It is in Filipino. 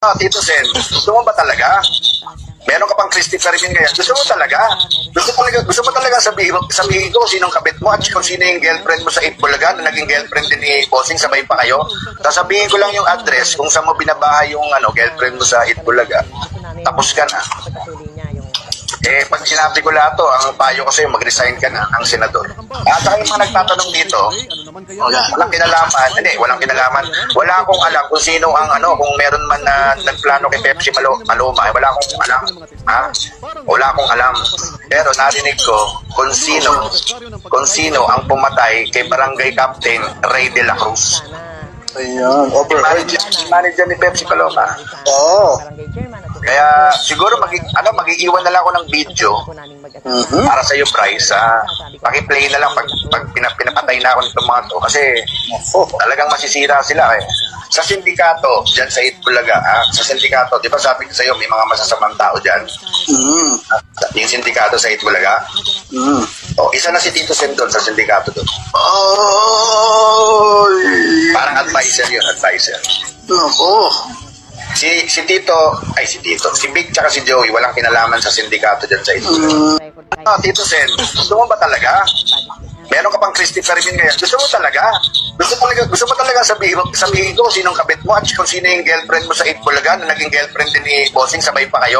Tito Sen, gusto mo ba talaga? Meron ka pang Christopher Min kaya? Gusto mo talaga? Gusto mo talaga sabihin ko sinong kabit mo at kung sino yung girlfriend mo sa Itbulaga na naging girlfriend din ni Bossing, sabay pa kayo? Sasabihin ko lang yung address kung saan mo binabahay yung girlfriend mo sa Itbulaga. Tapos ka na. Pag sinabi ko lahat to, ang payo ko sa'yo, mag-resign ka na ang senador. At saka yung mga nagtatanong dito, walang kinalaman. Hindi, walang kinalaman. Wala akong alam kung sino ang kung meron man na nagplano kay Pepsi Maluma. Wala akong alam. Ha? Wala akong alam. Pero narinig ko kung sino ang pumatay kay Barangay Captain Ray de la Cruz. Ayan, Manager ni Pepsi Paloma. Oo. Kaya siguro mag-iiwan na lang ako ng video para sa iyo, Bryce. Paki-play na lang pag pinapatay na ako nitong mga to kasi talagang masisira sila eh. Sa sindikato, dyan sa Itbulaga, sa sindikato, di ba sabi ko sa iyo, may mga masasamang tao dyan? Yung sindikato sa Itbulaga? Isa na si Tito Sen doon sa sindikato doon. Parang advisor yun, advisor. Si Big tsaka si Joey, walang kinalaman sa sindikato dyan sa Itbulaga. Tito Sen, gusto mo ba talaga? Meron ka pang Christopher Min kaya? Gusto mo talaga? Gusto mo talaga sabihin ko sinong kabit mo at kung sino yung girlfriend mo sa Itbulaga na naging girlfriend din ni Bossing, sabay pa kayo?